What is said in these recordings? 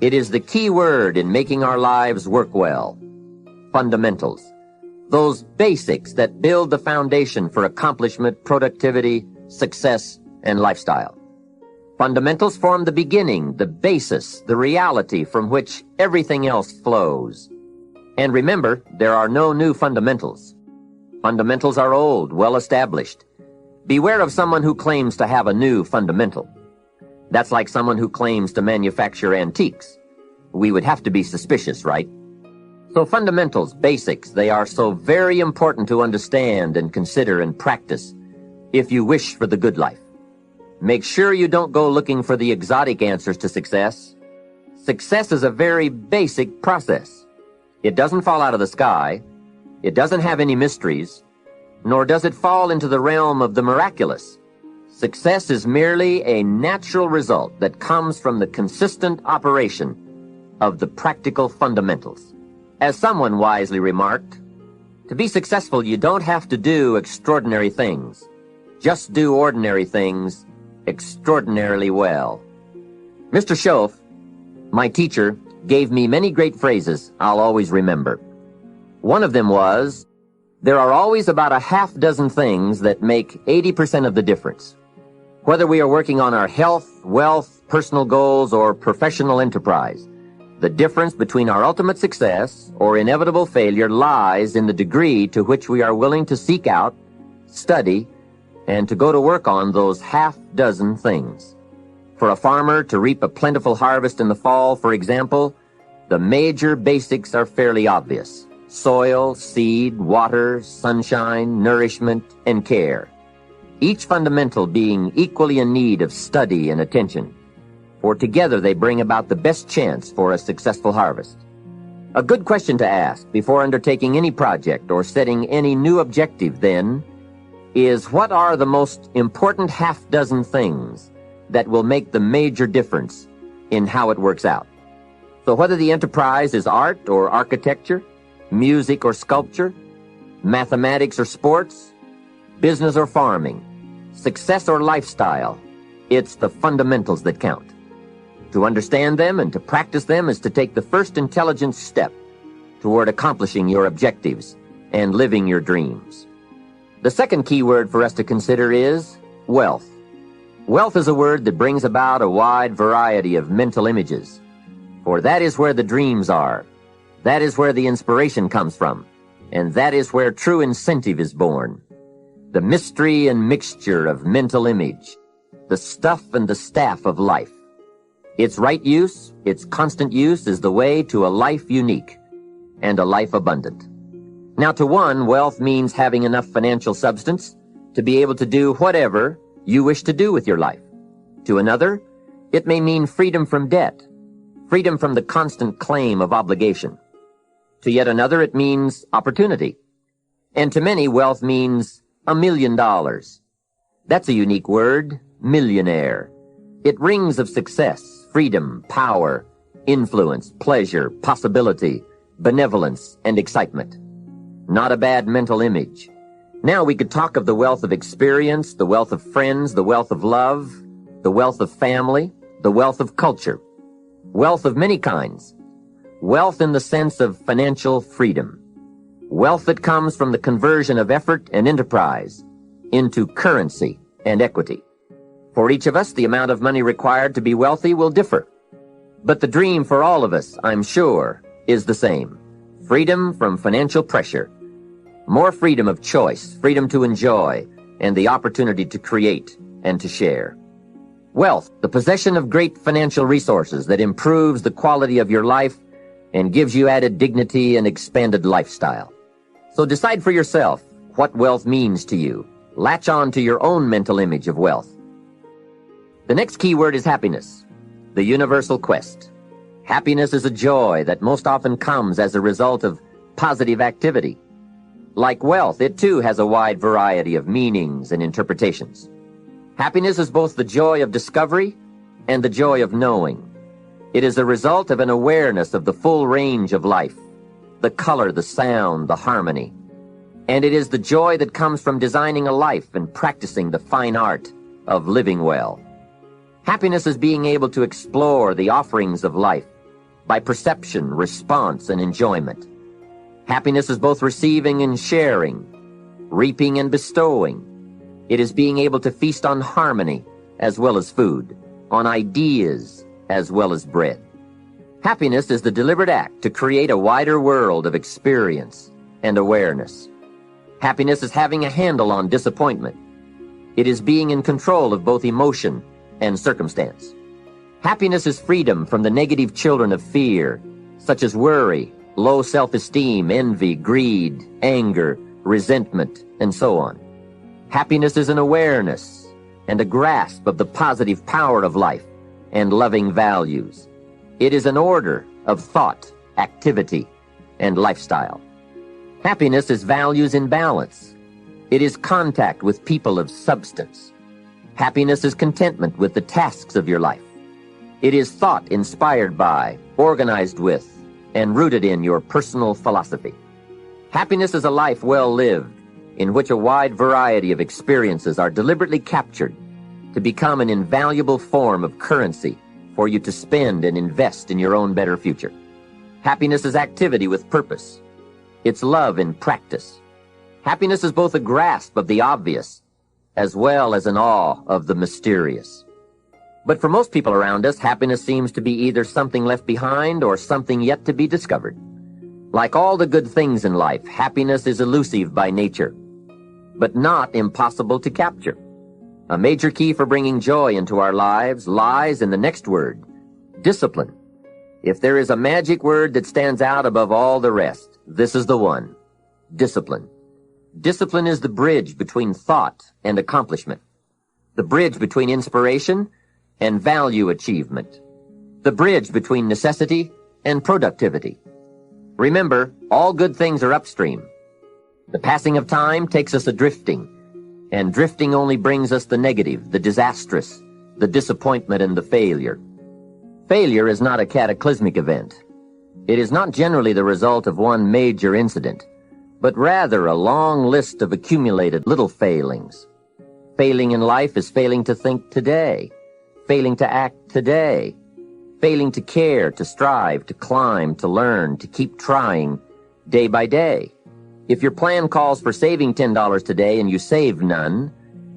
It is the key word in making our lives work well. Fundamentals. Those basics that build the foundation for accomplishment, productivity, success, and lifestyle. Fundamentals form the beginning, the basis, the reality from which everything else flows. And remember, there are no new fundamentals. Fundamentals are old, well established. Beware of someone who claims to have a new fundamental. That's like someone who claims to manufacture antiques. We would have to be suspicious, right? So fundamentals, basics, they are so very important to understand and consider and practice if you wish for the good life. Make sure you don't go looking for the exotic answers to success. Success is a very basic process. It doesn't fall out of the sky. It doesn't have any mysteries, nor does it fall into the realm of the miraculous. Success is merely a natural result that comes from the consistent operation of the practical fundamentals. As someone wisely remarked, to be successful, you don't have to do extraordinary things. Just do ordinary things extraordinarily well. Mr. Schoaf, my teacher, gave me many great phrases I'll always remember. One of them was, there are always about a half dozen things that make 80% of the difference. Whether we are working on our health, wealth, personal goals, or professional enterprise, the difference between our ultimate success or inevitable failure lies in the degree to which we are willing to seek out, study, and to go to work on those half dozen things. For a farmer to reap a plentiful harvest in the fall, for example, the major basics are fairly obvious. Soil, seed, water, sunshine, nourishment, and care. Each fundamental being equally in need of study and attention, for together they bring about the best chance for a successful harvest. A good question to ask before undertaking any project or setting any new objective, then, is what are the most important half dozen things that will make the major difference in how it works out? So whether the enterprise is art or architecture, music or sculpture, mathematics or sports, business or farming, success or lifestyle, it's the fundamentals that count. To understand them and to practice them is to take the first intelligent step toward accomplishing your objectives and living your dreams. The second key word for us to consider is wealth. Wealth is a word that brings about a wide variety of mental images, for that is where the dreams are. That is where the inspiration comes from, and that is where true incentive is born. The mystery and mixture of mental image, the stuff and the staff of life. Its right use, its constant use, is the way to a life unique and a life abundant. Now, to one, wealth means having enough financial substance to be able to do whatever you wish to do with your life. To another, it may mean freedom from debt, freedom from the constant claim of obligation. To yet another, it means opportunity. And to many, wealth means $1 million. That's a unique word, millionaire. It rings of success, freedom, power, influence, pleasure, possibility, benevolence, and excitement. Not a bad mental image. Now we could talk of the wealth of experience, the wealth of friends, the wealth of love, the wealth of family, the wealth of culture. Wealth of many kinds. Wealth in the sense of financial freedom. Wealth that comes from the conversion of effort and enterprise into currency and equity. For each of us, the amount of money required to be wealthy will differ. But the dream for all of us, I'm sure, is the same. Freedom from financial pressure. More freedom of choice, freedom to enjoy, and the opportunity to create and to share. Wealth, the possession of great financial resources that improves the quality of your life and gives you added dignity and expanded lifestyle. So decide for yourself what wealth means to you. Latch on to your own mental image of wealth. The next key word is happiness, the universal quest. Happiness is a joy that most often comes as a result of positive activity. Like wealth, it too has a wide variety of meanings and interpretations. Happiness is both the joy of discovery and the joy of knowing. It is a result of an awareness of the full range of life, the color, the sound, the harmony. And it is the joy that comes from designing a life and practicing the fine art of living well. Happiness is being able to explore the offerings of life by perception, response, and enjoyment. Happiness is both receiving and sharing, reaping and bestowing. It is being able to feast on harmony as well as food, on ideas as well as bread. Happiness is the deliberate act to create a wider world of experience and awareness. Happiness is having a handle on disappointment. It is being in control of both emotion and circumstance. Happiness is freedom from the negative children of fear, such as worry, low self-esteem, envy, greed, anger, resentment, and so on. Happiness is an awareness and a grasp of the positive power of life and loving values. It is an order of thought, activity, and lifestyle. Happiness is values in balance. It is contact with people of substance. Happiness is contentment with the tasks of your life. It is thought inspired by, organized with, and rooted in your personal philosophy. Happiness is a life well lived, in which a wide variety of experiences are deliberately captured to become an invaluable form of currency for you to spend and invest in your own better future. Happiness is activity with purpose. It's love in practice. Happiness is both a grasp of the obvious as well as an awe of the mysterious. But for most people around us, happiness seems to be either something left behind or something yet to be discovered. Like all the good things in life, happiness is elusive by nature, but not impossible to capture. A major key for bringing joy into our lives lies in the next word, discipline. If there is a magic word that stands out above all the rest, this is the one, discipline. Discipline is the bridge between thought and accomplishment, the bridge between inspiration and value achievement, the bridge between necessity and productivity. Remember, all good things are upstream. The passing of time takes us adrifting, and drifting only brings us the negative, the disastrous, the disappointment, and the failure. Failure is not a cataclysmic event. It is not generally the result of one major incident, but rather a long list of accumulated little failings. Failing in life is failing to think today, failing to act today, failing to care, to strive, to climb, to learn, to keep trying day by day. If your plan calls for saving $10 today and you save none,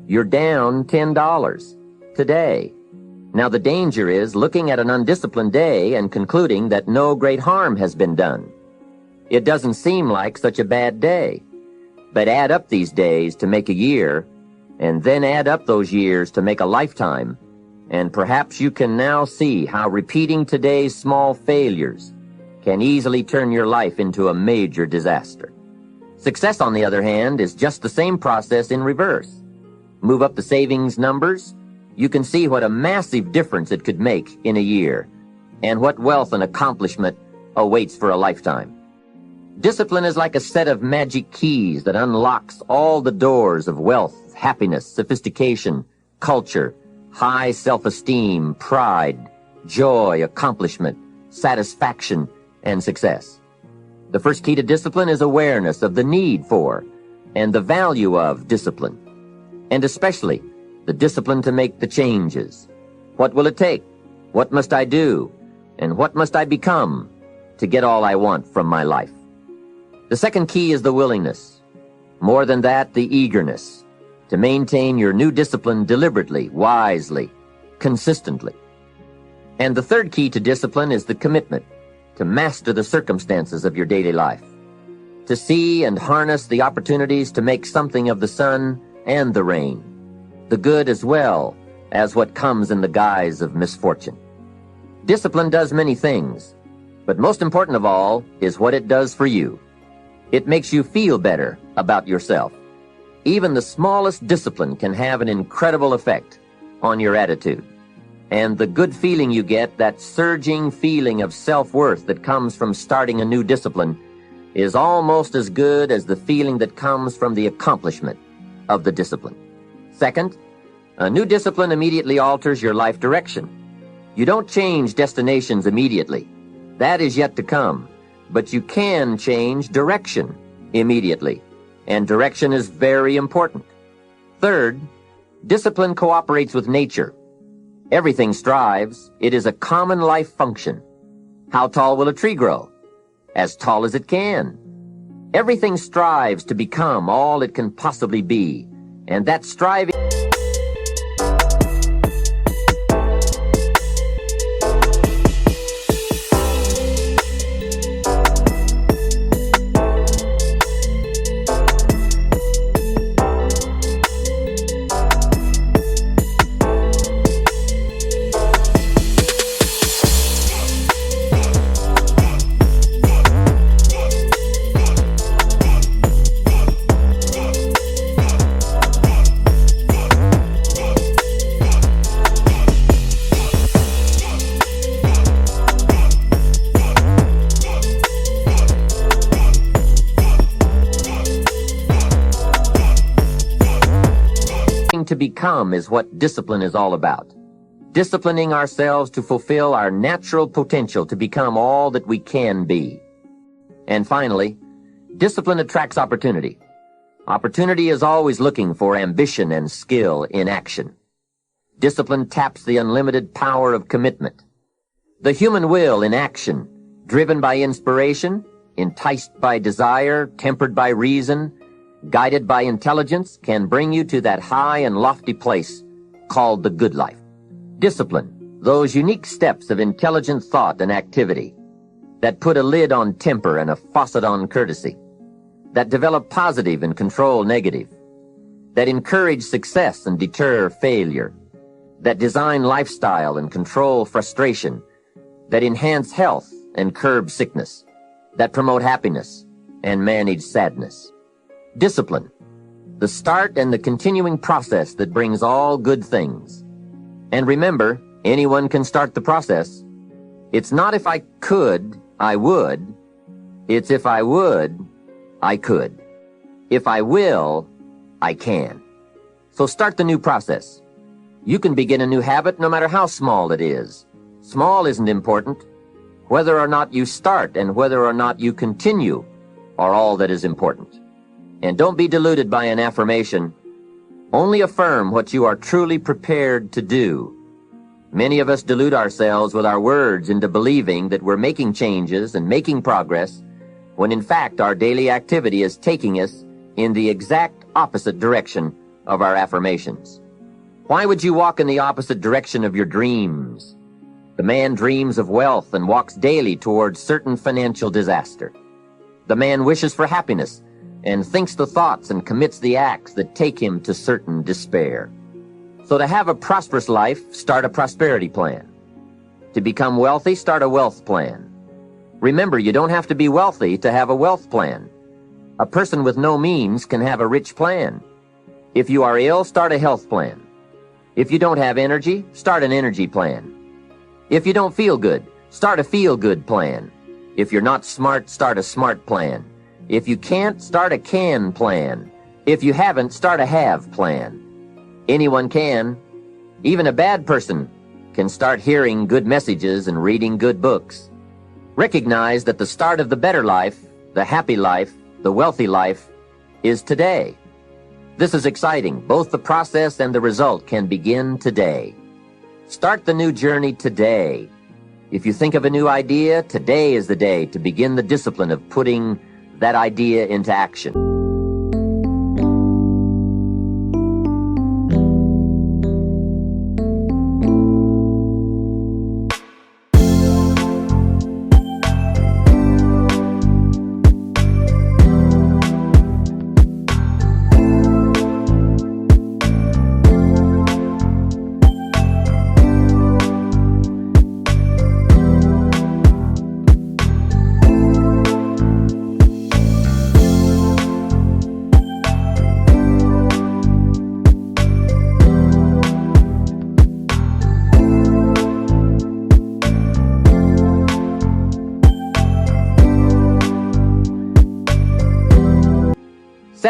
you're down $10 today. Now the danger is looking at an undisciplined day and concluding that no great harm has been done. It doesn't seem like such a bad day. But add up these days to make a year, and then add up those years to make a lifetime, and perhaps you can now see how repeating today's small failures can easily turn your life into a major disaster. Success, on the other hand, is just the same process in reverse. Move up the savings numbers, you can see what a massive difference it could make in a year, and what wealth and accomplishment awaits for a lifetime. Discipline is like a set of magic keys that unlocks all the doors of wealth, happiness, sophistication, culture, high self-esteem, pride, joy, accomplishment, satisfaction, and success. The first key to discipline is awareness of the need for and the value of discipline, and especially the discipline to make the changes. What will it take? What must I do? And what must I become to get all I want from my life? The second key is the willingness. More than that, the eagerness to maintain your new discipline deliberately, wisely, consistently. And the third key to discipline is the commitment to master the circumstances of your daily life, to see and harness the opportunities to make something of the sun and the rain, the good as well as what comes in the guise of misfortune. Discipline does many things, but most important of all is what it does for you. It makes you feel better about yourself. Even the smallest discipline can have an incredible effect on your attitude. And the good feeling you get, that surging feeling of self-worth that comes from starting a new discipline, is almost as good as the feeling that comes from the accomplishment of the discipline. Second, a new discipline immediately alters your life direction. You don't change destinations immediately. That is yet to come. But you can change direction immediately, and direction is very important. Third, discipline cooperates with nature. Everything strives. It is a common life function. How tall will a tree grow? As tall as it can. Everything strives to become all it can possibly be, and that striving to become is what discipline is all about. Disciplining ourselves to fulfill our natural potential to become all that we can be. And finally, discipline attracts opportunity. Opportunity is always looking for ambition and skill in action. Discipline taps the unlimited power of commitment. The human will in action, driven by inspiration, enticed by desire, tempered by reason, guided by intelligence, can bring you to that high and lofty place called the good life. Discipline, those unique steps of intelligent thought and activity that put a lid on temper and a faucet on courtesy, that develop positive and control negative, that encourage success and deter failure, that design lifestyle and control frustration, that enhance health and curb sickness, that promote happiness and manage sadness. Discipline, the start and the continuing process that brings all good things. And remember, anyone can start the process. It's not if I could, I would. It's if I would, I could. If I will, I can. So start the new process. You can begin a new habit no matter how small it is. Small isn't important. Whether or not you start and whether or not you continue are all that is important. And don't be deluded by an affirmation. Only affirm what you are truly prepared to do. Many of us delude ourselves with our words into believing that we're making changes and making progress, when in fact our daily activity is taking us in the exact opposite direction of our affirmations. Why would you walk in the opposite direction of your dreams? The man dreams of wealth and walks daily towards certain financial disaster. The man wishes for happiness and thinks the thoughts and commits the acts that take him to certain despair. So to have a prosperous life, start a prosperity plan. To become wealthy, start a wealth plan. Remember, you don't have to be wealthy to have a wealth plan. A person with no means can have a rich plan. If you are ill, start a health plan. If you don't have energy, start an energy plan. If you don't feel good, start a feel-good plan. If you're not smart, start a smart plan. If you can't, start a can plan. If you haven't, start a have plan. Anyone can. Even a bad person can start hearing good messages and reading good books. Recognize that the start of the better life, the happy life, the wealthy life, is today. This is exciting. Both the process and the result can begin today. Start the new journey today. If you think of a new idea, today is the day to begin the discipline of putting that idea into action.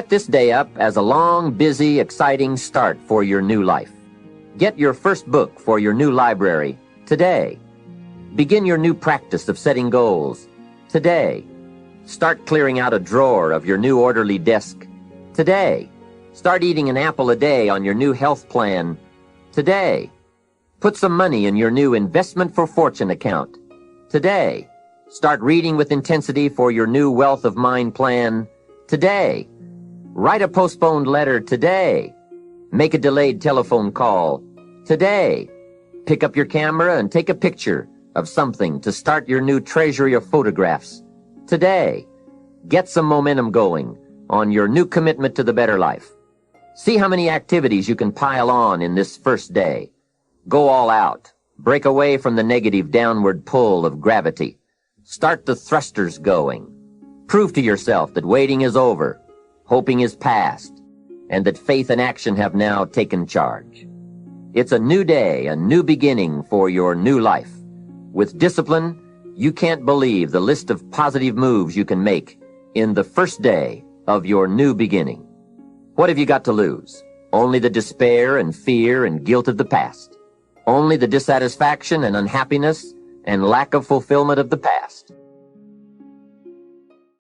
Set this day up as a long, busy, exciting start for your new life. Get your first book for your new library today. Begin your new practice of setting goals today. Start clearing out a drawer of your new orderly desk today. Start eating an apple a day on your new health plan today. Put some money in your new investment for fortune account today. Start reading with intensity for your new wealth of mind plan today. Write a postponed letter today. Make a delayed telephone call today. Pick up your camera and take a picture of something to start your new treasury of photographs today. Get some momentum going on your new commitment to the better life. See how many activities you can pile on in this first day. Go all out. Break away from the negative downward pull of gravity. Start the thrusters going. Prove to yourself that waiting is over, hoping is past, and that faith and action have now taken charge. It's a new day, a new beginning for your new life. With discipline, you can't believe the list of positive moves you can make in the first day of your new beginning. What have you got to lose? Only the despair and fear and guilt of the past. Only the dissatisfaction and unhappiness and lack of fulfillment of the past.